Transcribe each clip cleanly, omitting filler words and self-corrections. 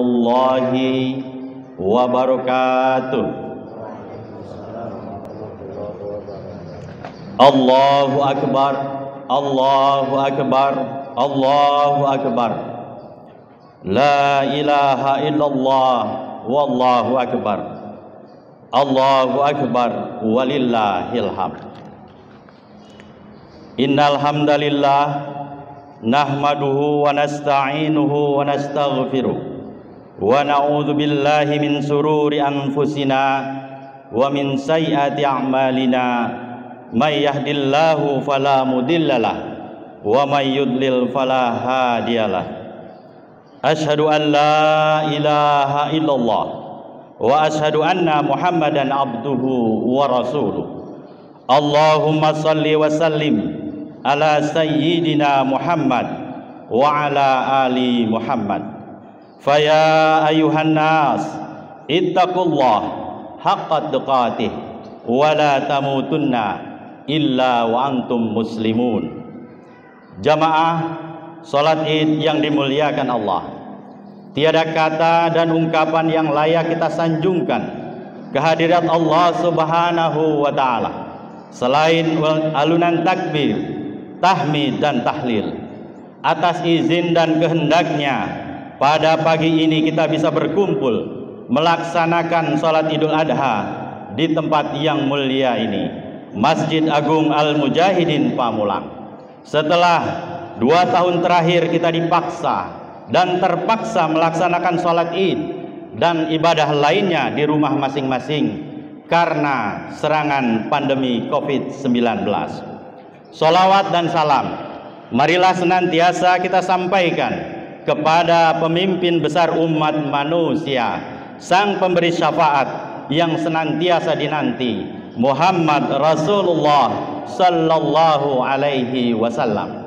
warahmatullahi wabarakatuh. Allahu akbar, Allahu akbar, Allahu akbar. La ilaha illallah, wallahu akbar. Allahu akbar, walillahil hamd. Innal hamdalillah nahmaduhu wa nasta'inuhu wa nastaghfiruh wa na'udzu billahi min sururi anfusina wa min sayyiati a'malina. May yahdillahu fala mudhillalah wa may yudlil fala hadiyalah. Asyhadu an la ilaha illallah wa asyhadu anna Muhammadan abduhu wa rasuluh. Allahumma salli wa sallim ala sayyidina Muhammad wa ala ali Muhammad. Faya ayuhan nas ittaqullah haqqa tuqatih wa la tamutunna illa wa antum muslimun. Jamaah salat Id yang dimuliakan Allah, tiada kata dan ungkapan yang layak kita sanjungkan kehadirat Allah Subhanahu wa taala selain alunan takbir, tahmid dan tahlil. Atas izin dan kehendaknya, pada pagi ini kita bisa berkumpul melaksanakan salat Idul Adha di tempat yang mulia ini, Masjid Agung Al-Mujahidin Pamulang. Setelah 2 tahun terakhir kita dipaksa dan terpaksa melaksanakan salat Id dan ibadah lainnya di rumah masing-masing karena serangan pandemi COVID-19. Sholawat dan salam marilah senantiasa kita sampaikan kepada pemimpin besar umat manusia, sang pemberi syafaat yang senantiasa dinanti, Muhammad Rasulullah sallallahu alaihi wasallam.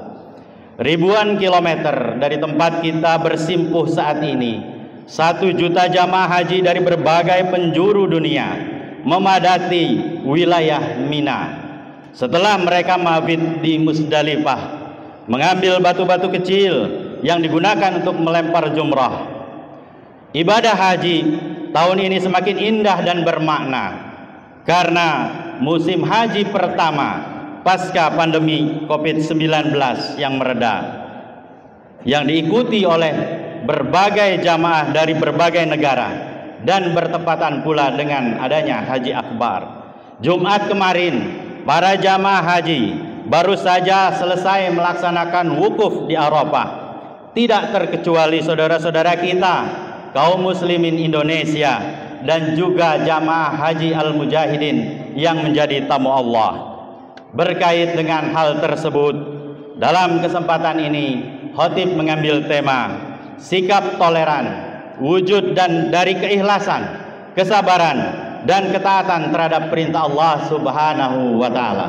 Ribuan kilometer dari tempat kita bersimpuh saat ini, 1 juta jamaah haji dari berbagai penjuru dunia memadati wilayah Mina. Setelah mereka mabit di Musdalifah, mengambil batu-batu kecil yang digunakan untuk melempar jumrah. Ibadah haji tahun ini semakin indah dan bermakna karena musim haji pertama pasca pandemi COVID-19 yang mereda, yang diikuti oleh berbagai jamaah dari berbagai negara dan bertepatan pula dengan adanya Haji Akbar. Jumat kemarin para jamaah haji baru saja selesai melaksanakan wukuf di Arafah. Tidak terkecuali saudara-saudara kita kaum muslimin Indonesia dan juga jamaah haji Al-Mujahidin yang menjadi tamu Allah. Berkait dengan hal tersebut, dalam kesempatan ini khatib mengambil tema sikap toleran, wujud dan dari keikhlasan, kesabaran dan ketaatan terhadap perintah Allah Subhanahu wa taala.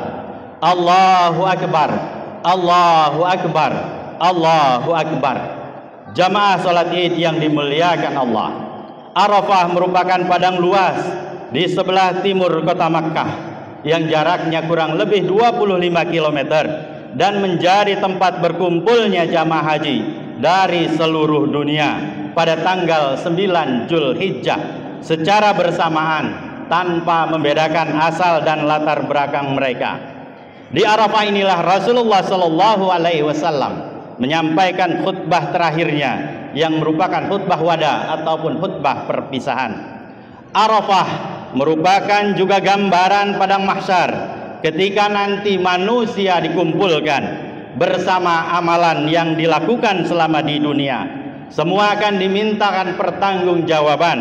Allahu akbar, Allahu akbar, Allahu akbar. Jamaah salat Id yang dimuliakan Allah, Arafah merupakan padang luas di sebelah timur kota Makkah yang jaraknya kurang lebih 25 km dan menjadi tempat berkumpulnya jamaah haji dari seluruh dunia pada tanggal 9 Zulhijjah secara bersamaan tanpa membedakan asal dan latar belakang mereka. Di Arafah inilah Rasulullah Shallallahu Alaihi Wasallam menyampaikan khutbah terakhirnya yang merupakan khutbah wada ataupun khutbah perpisahan. Arafah merupakan juga gambaran padang mahsyar ketika nanti manusia dikumpulkan bersama amalan yang dilakukan selama di dunia. Semua akan dimintakan pertanggungjawaban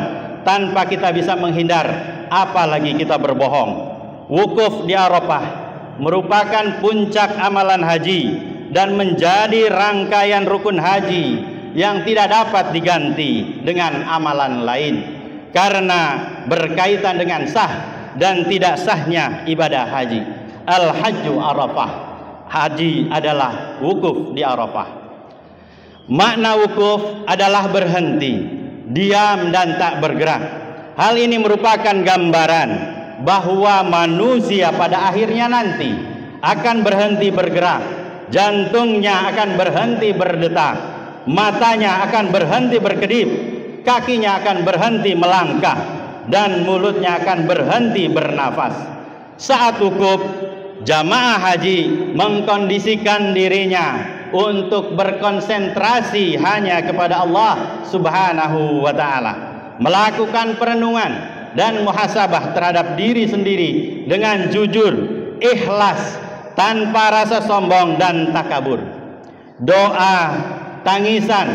tanpa kita bisa menghindar, apalagi kita berbohong. Wukuf di Arafah merupakan puncak amalan haji dan menjadi rangkaian rukun haji yang tidak dapat diganti dengan amalan lain karena berkaitan dengan sah dan tidak sahnya ibadah haji. Al-Hajju Arafah, haji adalah wukuf di Arafah. Makna wukuf adalah berhenti, diam dan tak bergerak. Hal ini merupakan gambaran bahwa manusia pada akhirnya nanti akan berhenti bergerak, jantungnya akan berhenti berdetak, matanya akan berhenti berkedip kakinya akan berhenti melangkah, dan mulutnya akan berhenti bernafas. Saat wukuf, jamaah haji mengkondisikan dirinya untuk berkonsentrasi hanya kepada Allah Subhanahu wa ta'ala, melakukan perenungan dan muhasabah terhadap diri sendiri dengan jujur, ikhlas, tanpa rasa sombong dan takabur. Doa, tangisan,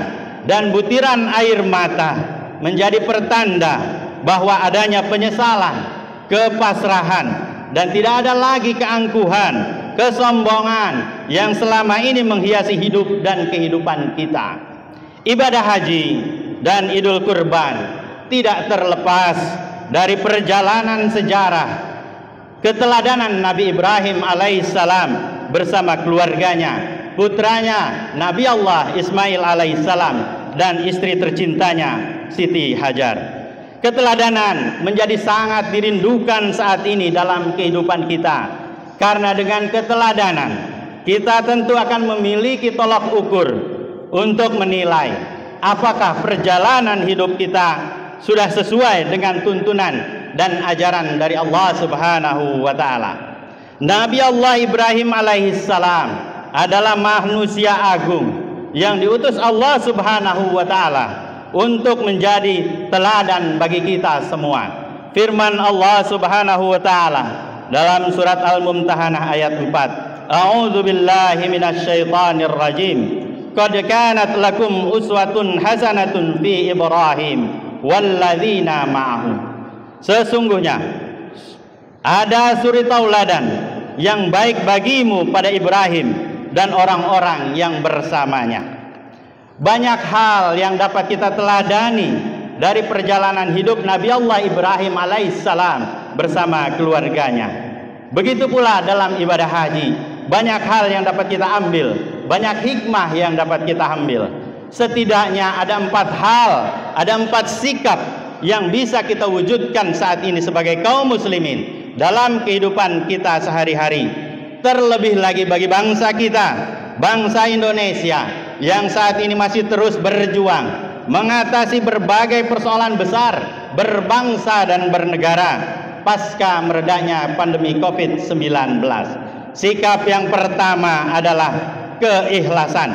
dan butiran air mata menjadi pertanda bahwa adanya penyesalan, kepasrahan, dan tidak ada lagi keangkuhan, kesombongan yang selama ini menghiasi hidup dan kehidupan kita. Ibadah haji dan Idul Kurban tidak terlepas dari perjalanan sejarah keteladanan Nabi Ibrahim alaihissalam bersama keluarganya, putranya Nabi Allah Ismail alaihissalam, dan istri tercintanya Siti Hajar. Keteladanan menjadi sangat dirindukan saat ini dalam kehidupan kita, karena dengan keteladanan kita tentu akan memiliki tolak ukur untuk menilai apakah perjalanan hidup kita sudah sesuai dengan tuntunan dan ajaran dari Allah Subhanahu wa ta'ala. Nabi Allah Ibrahim alaihissalam adalah manusia agung yang diutus Allah Subhanahu wa ta'ala untuk menjadi teladan bagi kita semua. Firman Allah Subhanahu wa ta'ala dalam surat Al-Mumtahanah ayat 4, A'udzu billahi minasyaitonir rajim. Qad kanat lakum uswatun hasanatun fi Ibrahim walladzina ma'ahu. Sesungguhnya ada suri tauladan yang baik bagimu pada Ibrahim dan orang-orang yang bersamanya. Banyak hal yang dapat kita teladani dari perjalanan hidup Nabi Allah Ibrahim alaihissalam bersama keluarganya. Begitu pula dalam ibadah haji, banyak hal yang dapat kita ambil, banyak hikmah yang dapat kita ambil. Setidaknya ada 4 hal, ada 4 sikap yang bisa kita wujudkan saat ini sebagai kaum muslimin dalam kehidupan kita sehari-hari. Terlebih lagi bagi bangsa kita, bangsa Indonesia, yang saat ini masih terus berjuang mengatasi berbagai persoalan besar berbangsa dan bernegara pasca meredanya pandemi COVID-19. Sikap yang pertama adalah keikhlasan.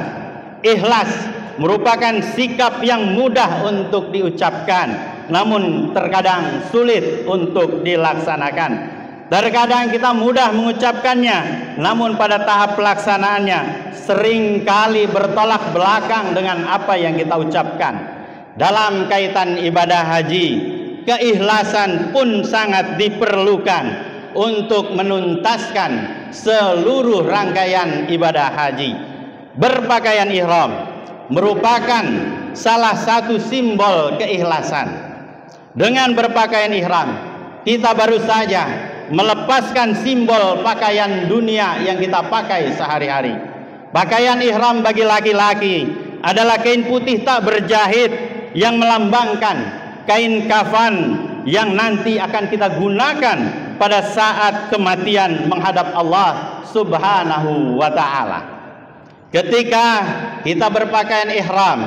Ikhlas merupakan sikap yang mudah untuk diucapkan, namun terkadang sulit untuk dilaksanakan. Terkadang kita mudah mengucapkannya, namun pada tahap pelaksanaannya seringkali bertolak belakang dengan apa yang kita ucapkan. Dalam kaitan ibadah haji, keikhlasan pun sangat diperlukan untuk menuntaskan seluruh rangkaian ibadah haji. Berpakaian ihram merupakan salah satu simbol keikhlasan. Dengan berpakaian ihram, kita baru saja melepaskan simbol pakaian dunia yang kita pakai sehari-hari. Pakaian ihram bagi laki-laki adalah kain putih tak berjahit yang melambangkan kain kafan yang nanti akan kita gunakan pada saat kematian menghadap Allah Subhanahu wa ta'ala. Ketika kita berpakaian ihram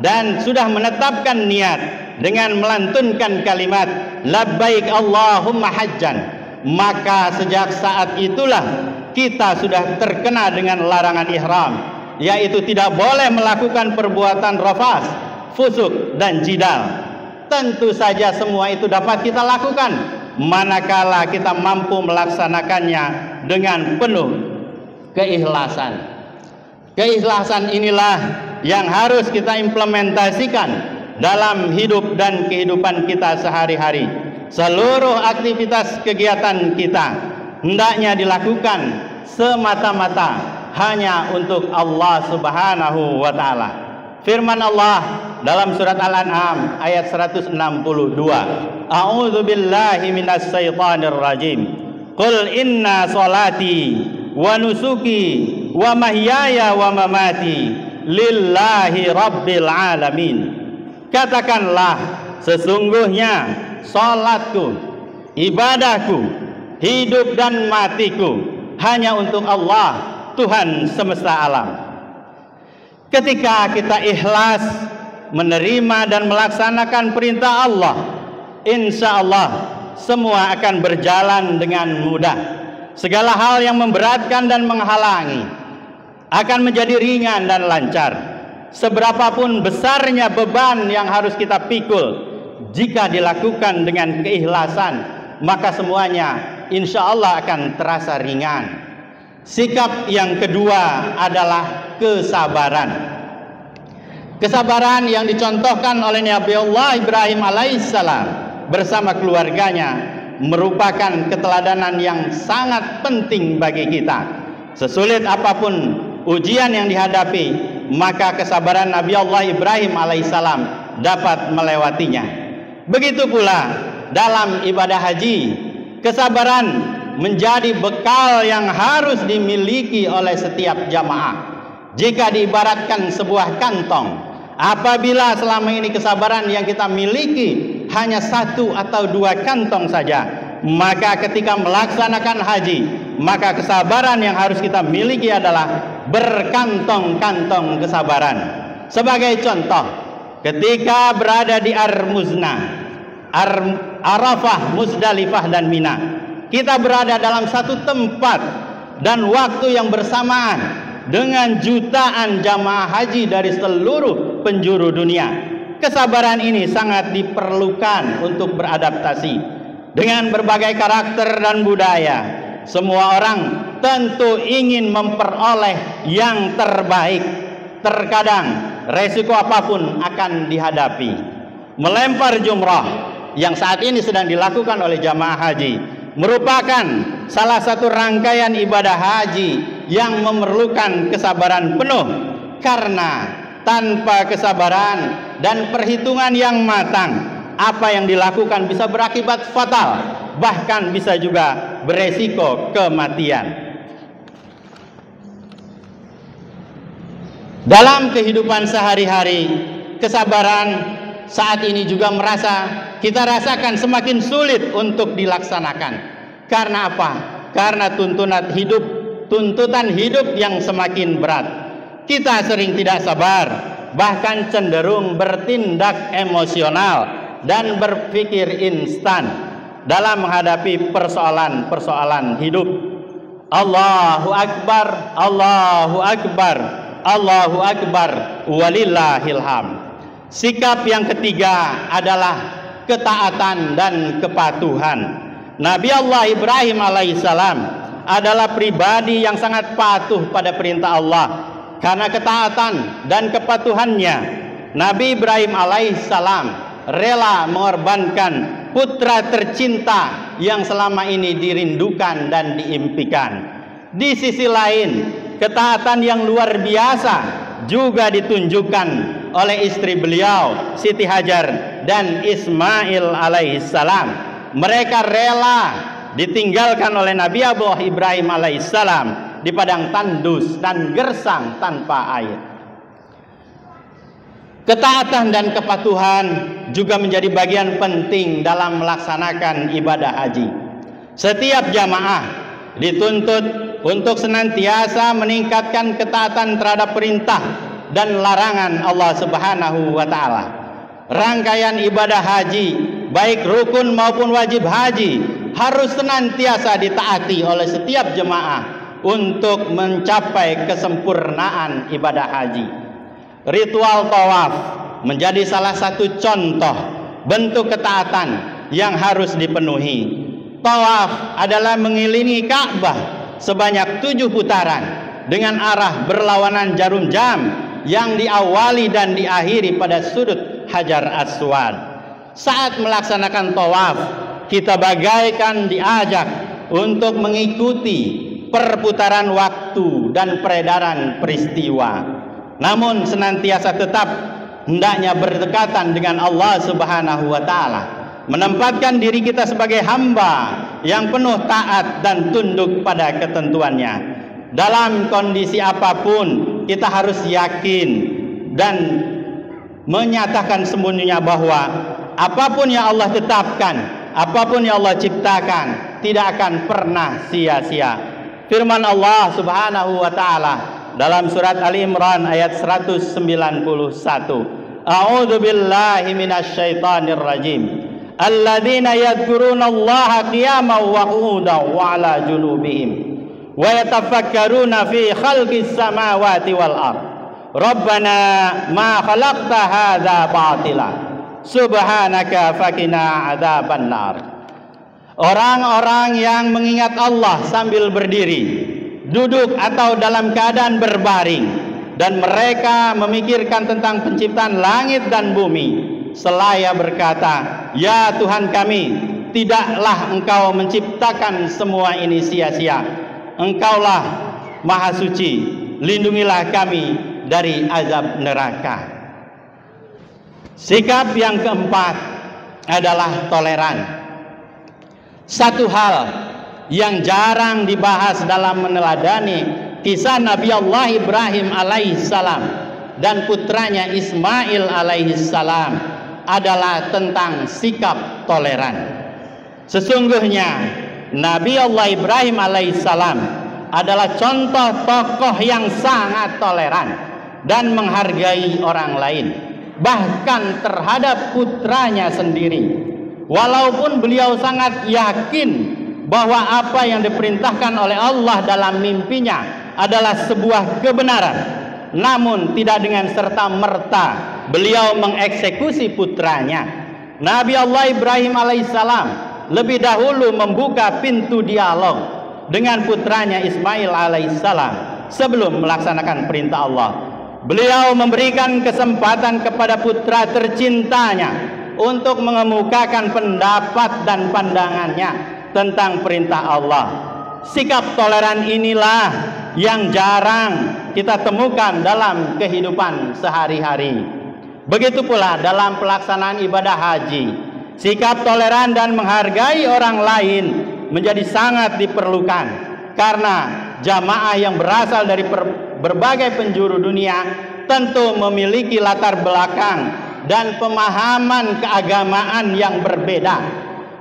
dan sudah menetapkan niat dengan melantunkan kalimat labbaik Allahumma hajjan, maka sejak saat itulah kita sudah terkena dengan larangan ihram, yaitu tidak boleh melakukan perbuatan rafas, fusuk, dan jidal. Tentu saja semua itu dapat kita lakukan manakala kita mampu melaksanakannya dengan penuh keikhlasan. Keikhlasan inilah yang harus kita implementasikan dalam hidup dan kehidupan kita sehari-hari. Seluruh aktivitas kegiatan kita hendaknya dilakukan semata-mata hanya untuk Allah Subhanahu wa ta'ala. Firman Allah dalam surat Al-An'am ayat 162, A'udzu billahi minas syaitonir rajim. Qul inna sholati wa nusuki wa mahyaya wa mamati lillahi rabbil alamin. Katakanlah, sesungguhnya salatku, ibadahku, hidup dan matiku hanya untuk Allah, Tuhan semesta alam. Ketika kita ikhlas menerima dan melaksanakan perintah Allah, insya Allah semua akan berjalan dengan mudah. Segala hal yang memberatkan dan menghalangi akan menjadi ringan dan lancar. Seberapapun besarnya beban yang harus kita pikul, jika dilakukan dengan keikhlasan, maka semuanya insya Allah akan terasa ringan. Sikap yang kedua adalah kesabaran. Kesabaran yang dicontohkan oleh Nabi Allah Ibrahim alaihissalam bersama keluarganya merupakan keteladanan yang sangat penting bagi kita. Sesulit apapun ujian yang dihadapi, maka kesabaran Nabi Allah Ibrahim alaihissalam dapat melewatinya. Begitu pula dalam ibadah haji, kesabaran menjadi bekal yang harus dimiliki oleh setiap jamaah. Jika diibaratkan sebuah kantong, apabila selama ini kesabaran yang kita miliki hanya 1 atau 2 kantong saja, maka ketika melaksanakan haji, maka kesabaran yang harus kita miliki adalah berkantong-kantong kesabaran. Sebagai contoh, ketika berada di Arafah, Musdalifah dan Mina, kita berada dalam satu tempat dan waktu yang bersamaan dengan jutaan jamaah haji dari seluruh penjuru dunia. Kesabaran ini sangat diperlukan untuk beradaptasi dengan berbagai karakter dan budaya. Semua orang tentu ingin memperoleh yang terbaik. Terkadang resiko apapun akan dihadapi. Melempar jumrah yang saat ini sedang dilakukan oleh jamaah haji merupakan salah satu rangkaian ibadah haji yang memerlukan kesabaran penuh, karena tanpa kesabaran dan perhitungan yang matang, apa yang dilakukan bisa berakibat fatal, bahkan bisa juga beresiko kematian. Dalam kehidupan sehari-hari, kesabaran saat ini juga kita rasakan semakin sulit untuk dilaksanakan. Karena apa? Karena tuntutan hidup yang semakin berat. Kita sering tidak sabar, bahkan cenderung bertindak emosional dan berpikir instan dalam menghadapi persoalan-persoalan hidup. Allahu Akbar, Allahu Akbar, Allahu Akbar, walillahil hamd. Sikap yang ketiga adalah ketaatan dan kepatuhan. Nabi Allah Ibrahim alaihissalam adalah pribadi yang sangat patuh pada perintah Allah. Karena ketaatan dan kepatuhannya, Nabi Ibrahim alaihissalam rela mengorbankan putra tercinta yang selama ini dirindukan dan diimpikan. Di sisi lain, ketaatan yang luar biasa juga ditunjukkan oleh istri beliau Siti Hajar dan Ismail alaihissalam. Mereka rela ditinggalkan oleh Nabi Allah Ibrahim alaihissalam di padang tandus dan gersang tanpa air. Ketaatan dan kepatuhan juga menjadi bagian penting dalam melaksanakan ibadah haji. Setiap jamaah dituntut untuk senantiasa meningkatkan ketaatan terhadap perintah dan larangan Allah Subhanahu wa ta'ala. Rangkaian ibadah haji, baik rukun maupun wajib haji, harus senantiasa ditaati oleh setiap jemaah untuk mencapai kesempurnaan ibadah haji. Ritual tawaf menjadi salah satu contoh bentuk ketaatan yang harus dipenuhi. Tawaf adalah mengelilingi Ka'bah sebanyak 7 putaran dengan arah berlawanan jarum jam yang diawali dan diakhiri pada sudut Hajar Aswad. Saat melaksanakan tawaf, kita bagaikan diajak untuk mengikuti perputaran waktu dan peredaran peristiwa. Namun senantiasa tetap hendaknya berdekatan dengan Allah Subhanahu wa ta'ala, menempatkan diri kita sebagai hamba yang penuh taat dan tunduk pada ketentuannya. Dalam kondisi apapun, kita harus yakin dan menyatakan sembunyinya bahwa apapun yang Allah tetapkan, apapun yang Allah ciptakan, tidak akan pernah sia-sia. Firman Allah Subhanahu wa ta'ala dalam surat Ali Imran ayat 191, A'udzu billahi minasyaitonir rajim. Alladzina yadhkurunallaha qiyaman wa qu'udan wa 'ala junubihim wa yatafakkaruna fi khalqis samawati wal ard. Rabbana ma khalaqta hadza batila subhanaka faqina adzaban nar. Orang-orang yang mengingat Allah sambil berdiri, duduk atau dalam keadaan berbaring, dan mereka memikirkan tentang penciptaan langit dan bumi, selaya berkata, ya Tuhan kami, tidaklah Engkau menciptakan semua ini sia-sia. Engkaulah Maha Suci, lindungilah kami dari azab neraka. Sikap yang keempat adalah toleran. Satu hal yang jarang dibahas dalam meneladani kisah Nabi Allah Ibrahim alaihissalam dan putranya Ismail alaihissalam adalah tentang sikap toleran. Sesungguhnya Nabi Allah Ibrahim alaihissalam adalah contoh tokoh yang sangat toleran dan menghargai orang lain, bahkan terhadap putranya sendiri. Walaupun beliau sangat yakin bahwa apa yang diperintahkan oleh Allah dalam mimpinya adalah sebuah kebenaran, namun tidak dengan serta-merta beliau mengeksekusi putranya. Nabi Allah Ibrahim alaihissalam lebih dahulu membuka pintu dialog dengan putranya Ismail alaihissalam sebelum melaksanakan perintah Allah. Beliau memberikan kesempatan kepada putra tercintanya untuk mengemukakan pendapat dan pandangannya tentang perintah Allah. Sikap toleran inilah yang jarang kita temukan dalam kehidupan sehari-hari. Begitu pula dalam pelaksanaan ibadah haji, sikap toleran dan menghargai orang lain menjadi sangat diperlukan, karena jamaah yang berasal dari berbagai penjuru dunia tentu memiliki latar belakang dan pemahaman keagamaan yang berbeda.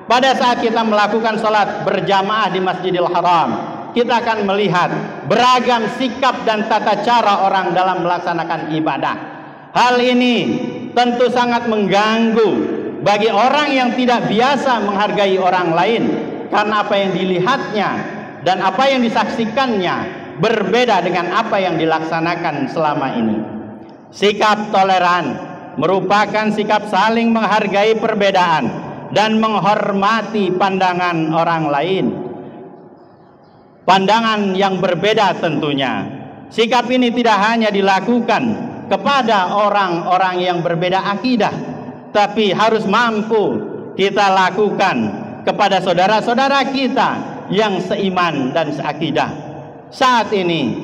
Pada saat kita melakukan sholat berjamaah di Masjidil Haram, kita akan melihat beragam sikap dan tata cara orang dalam melaksanakan ibadah. Hal ini tentu sangat mengganggu bagi orang yang tidak biasa menghargai orang lain, karena apa yang dilihatnya dan apa yang disaksikannya berbeda dengan apa yang dilaksanakan selama ini. Sikap toleran merupakan sikap saling menghargai perbedaan dan menghormati pandangan orang lain, pandangan yang berbeda tentunya. Sikap ini tidak hanya dilakukan kepada orang-orang yang berbeda akidah, tapi harus mampu kita lakukan kepada saudara-saudara kita yang seiman dan seakidah. Saat ini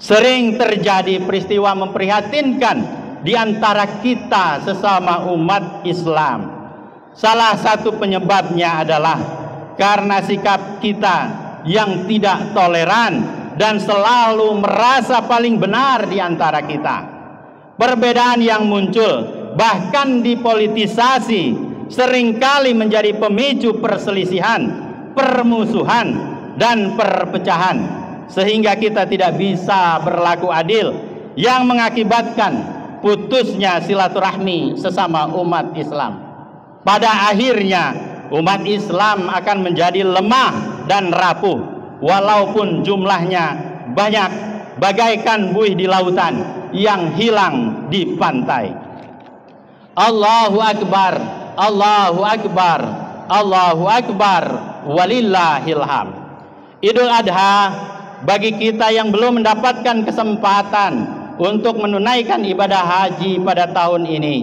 sering terjadi peristiwa memprihatinkan di antara kita sesama umat Islam. Salah satu penyebabnya adalah karena sikap kita yang tidak toleran dan selalu merasa paling benar di antara kita. Perbedaan yang muncul bahkan dipolitisasi seringkali menjadi pemicu perselisihan, permusuhan, dan perpecahan, sehingga kita tidak bisa berlaku adil yang mengakibatkan putusnya silaturahmi sesama umat Islam. Pada akhirnya umat Islam akan menjadi lemah dan rapuh, walaupun jumlahnya banyak bagaikan buih di lautan yang hilang di pantai. Allahu Akbar, Allahu Akbar, Allahu Akbar, walillahil hamd. Idul Adha bagi kita yang belum mendapatkan kesempatan untuk menunaikan ibadah haji pada tahun ini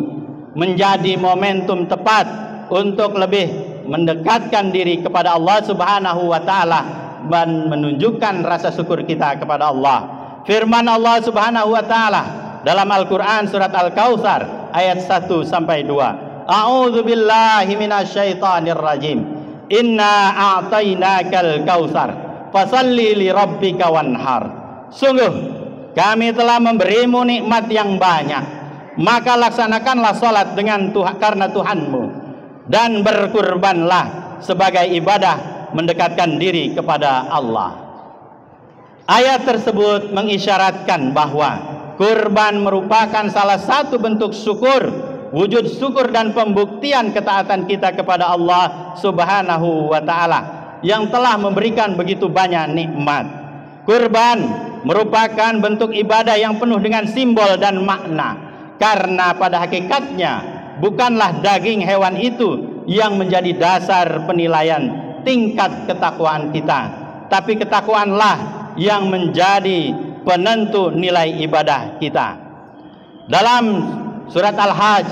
menjadi momentum tepat untuk lebih mendekatkan diri kepada Allah Subhanahu wa taala dan menunjukkan rasa syukur kita kepada Allah. Firman Allah Subhanahu wa taala dalam Al-Qur'an surat Al-Kautsar ayat 1 sampai 2. A'udzu billahi minasyaitonir rajim. Inna a'tainakal kautsar fasalli li rabbika wanhar. Sungguh kami telah memberimu nikmat yang banyak, maka laksanakanlah salat dengan karena Tuhanmu, dan berkurbanlah sebagai ibadah mendekatkan diri kepada Allah. Ayat tersebut mengisyaratkan bahwa kurban merupakan salah satu bentuk syukur, wujud syukur dan pembuktian ketaatan kita kepada Allah Subhanahu wa ta'ala yang telah memberikan begitu banyak nikmat. Kurban merupakan bentuk ibadah yang penuh dengan simbol dan makna, karena pada hakikatnya bukanlah daging hewan itu yang menjadi dasar penilaian tingkat ketakwaan kita, tapi ketakwaanlah yang menjadi penentu nilai ibadah kita. Dalam surat Al-Hajj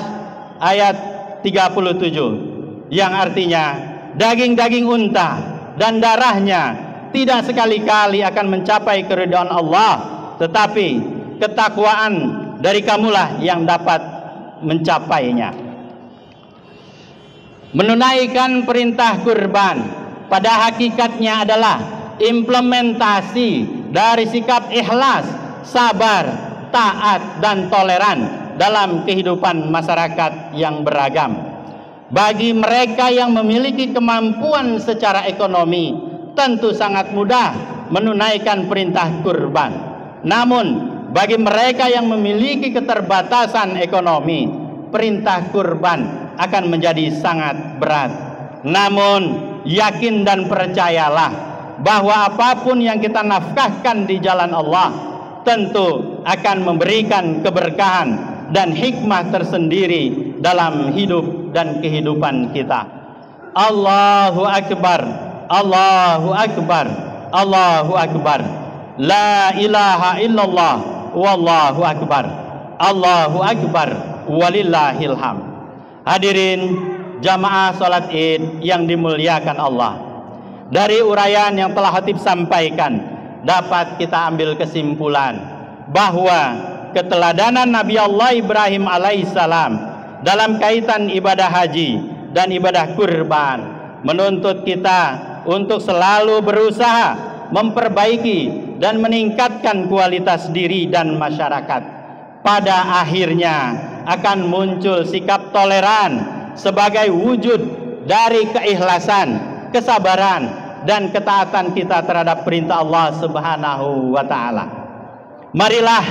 ayat 37 yang artinya daging-daging unta dan darahnya tidak sekali-kali akan mencapai keridhaan Allah, tetapi ketakwaan dari kamulah yang dapat mencapainya. Menunaikan perintah kurban pada hakikatnya adalah implementasi dari sikap ikhlas, sabar, taat, dan toleran dalam kehidupan masyarakat yang beragam. Bagi mereka yang memiliki kemampuan secara ekonomi, tentu sangat mudah menunaikan perintah kurban. Namun, bagi mereka yang memiliki keterbatasan ekonomi, perintah kurban akan menjadi sangat berat. Namun, yakin dan percayalah bahwa apapun yang kita nafkahkan di jalan Allah tentu akan memberikan keberkahan dan hikmah tersendiri dalam hidup dan kehidupan kita. Allahu Akbar, Allahu Akbar, Allahu Akbar, la ilaha illallah, wallahu akbar, Allahu Akbar, walillahil hamd. Hadirin jamaah salat Id yang dimuliakan Allah, dari uraian yang telah khatib sampaikan dapat kita ambil kesimpulan bahwa keteladanan Nabi Allah Ibrahim alaihissalam dalam kaitan ibadah haji dan ibadah kurban menuntut kita untuk selalu berusaha memperbaiki dan meningkatkan kualitas diri dan masyarakat. Pada akhirnya akan muncul sikap toleran sebagai wujud dari keikhlasan, kesabaran, dan ketaatan kita terhadap perintah Allah Subhanahu wa ta'ala. Marilah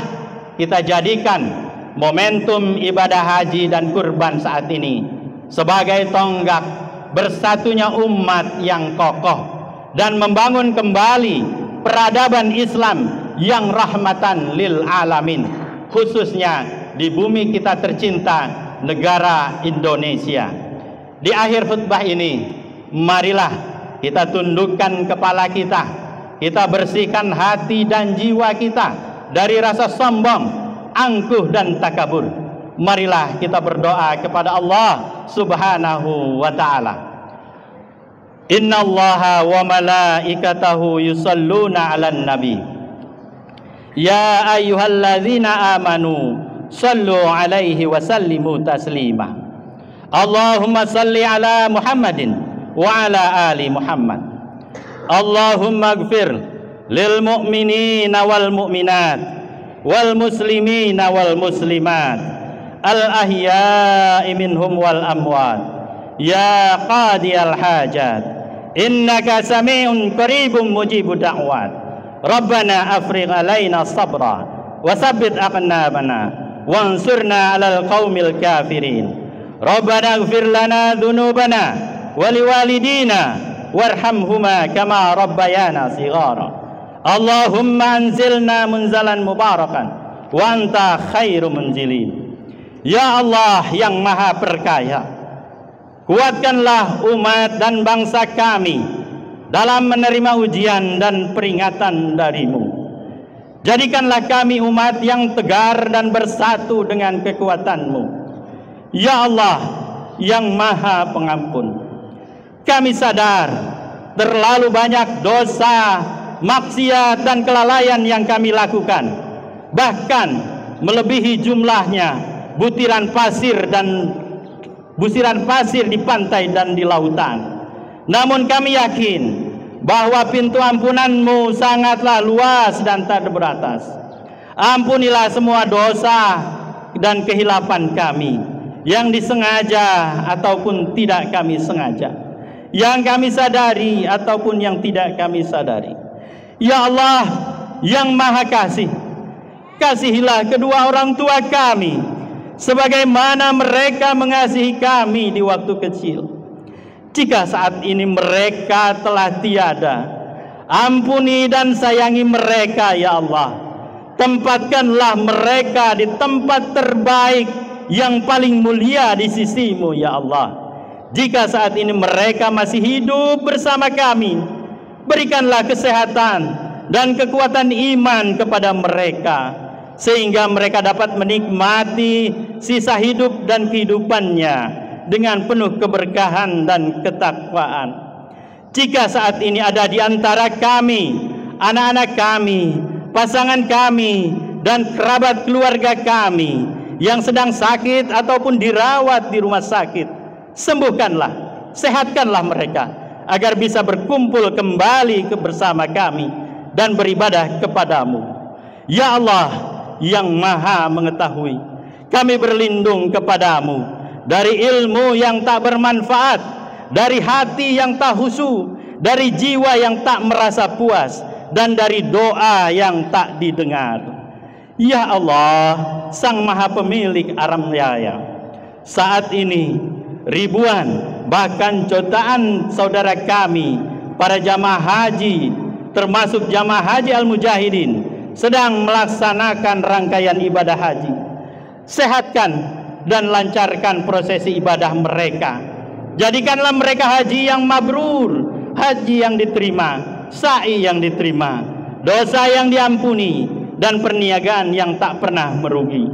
kita jadikan momentum ibadah haji dan kurban saat ini sebagai tonggak bersatunya umat yang kokoh dan membangun kembali peradaban Islam yang rahmatan lil alamin, khususnya di bumi kita tercinta, negara Indonesia. Di akhir khutbah ini, marilah kita tundukkan kepala kita, kita bersihkan hati dan jiwa kita dari rasa sombong, angkuh, dan takabur. Marilah kita berdoa kepada Allah Subhanahu wa ta'ala. Innallaha wa malaikatahu yusalluna 'alan nabi. Ya ayyuhalladzina amanu sallu 'alaihi wa sallimu taslima. Allahumma salli 'ala Muhammadin wa 'ala ali Muhammad. Allahumma ighfir lil mu'minina wal mu'minat wal muslimina wal muslimat al-ahya'i minhum wal amwat ya qadiyal hajat innaka sami'un qaribun mujibud da'wat rabbana afrigh alaina sabra wa tsabbit aqnabana wansurna 'alal qaumil kafirin rabbana ighfir lana dhunubana wa liwalidina warhamhuma kama rabbayana shighara Allahumma anzilna munzalan mubarakan wa anta khairu munzilin. Ya Allah yang maha perkaya, kuatkanlah umat dan bangsa kami dalam menerima ujian dan peringatan darimu. Jadikanlah kami umat yang tegar dan bersatu dengan kekuatanmu. Ya Allah yang maha pengampun, kami sadar terlalu banyak dosa, maksiat, dan kelalaian yang kami lakukan, bahkan melebihi jumlahnya busiran pasir di pantai dan di lautan. Namun kami yakin bahwa pintu ampunan-Mu sangatlah luas dan tak berbatas. Ampunilah semua dosa dan kehilapan kami yang disengaja ataupun tidak kami sengaja, yang kami sadari ataupun yang tidak kami sadari. Ya Allah yang maha kasih, kasihilah kedua orang tua kami sebagaimana mereka mengasihi kami di waktu kecil. Jika saat ini mereka telah tiada, ampuni dan sayangi mereka ya Allah. Tempatkanlah mereka di tempat terbaik yang paling mulia di sisi-Mu ya Allah. Jika saat ini mereka masih hidup bersama kami, berikanlah kesehatan dan kekuatan iman kepada mereka, sehingga mereka dapat menikmati sisa hidup dan kehidupannya dengan penuh keberkahan dan ketakwaan. Jika saat ini ada di antara kami, anak-anak kami, pasangan kami, dan kerabat keluarga kami yang sedang sakit ataupun dirawat di rumah sakit, sembuhkanlah, sehatkanlah mereka agar bisa berkumpul kembali bersama kami dan beribadah kepadamu. Ya Allah yang maha mengetahui, kami berlindung kepadamu dari ilmu yang tak bermanfaat, dari hati yang tak khusyuk, dari jiwa yang tak merasa puas, dan dari doa yang tak didengar. Ya Allah, Sang Maha Pemilik alam raya, saat ini ribuan bahkan jutaan saudara kami, para jamaah haji, termasuk jamaah haji Al-Mujahidin, sedang melaksanakan rangkaian ibadah haji. Sehatkan dan lancarkan prosesi ibadah mereka. Jadikanlah mereka haji yang mabrur, haji yang diterima, sa'i yang diterima, dosa yang diampuni, dan perniagaan yang tak pernah merugi.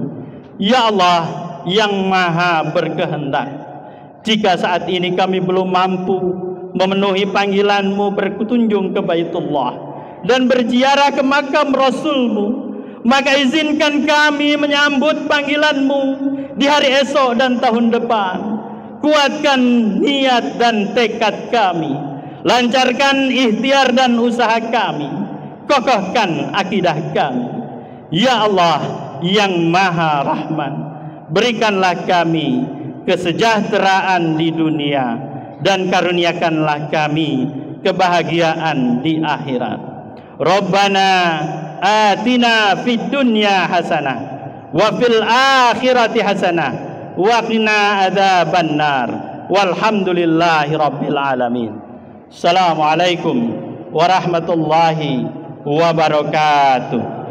Ya Allah yang maha berkehendak, jika saat ini kami belum mampu memenuhi panggilan-Mu berkunjung ke Baitullah dan berziarah ke makam Rasul-Mu, maka izinkan kami menyambut panggilan-Mu di hari esok dan tahun depan. Kuatkan niat dan tekad kami, lancarkan ikhtiar dan usaha kami, kokohkan akidah kami. Ya Allah yang maha rahman, berikanlah kami kesejahteraan di dunia dan karuniakanlah kami kebahagiaan di akhirat. Rabbana atina fid dunya hasanah wa fil akhirati hasanah wa qina adzabannar. Walhamdulillahi rabbil alamin. Assalamualaikum warahmatullahi wabarakatuh.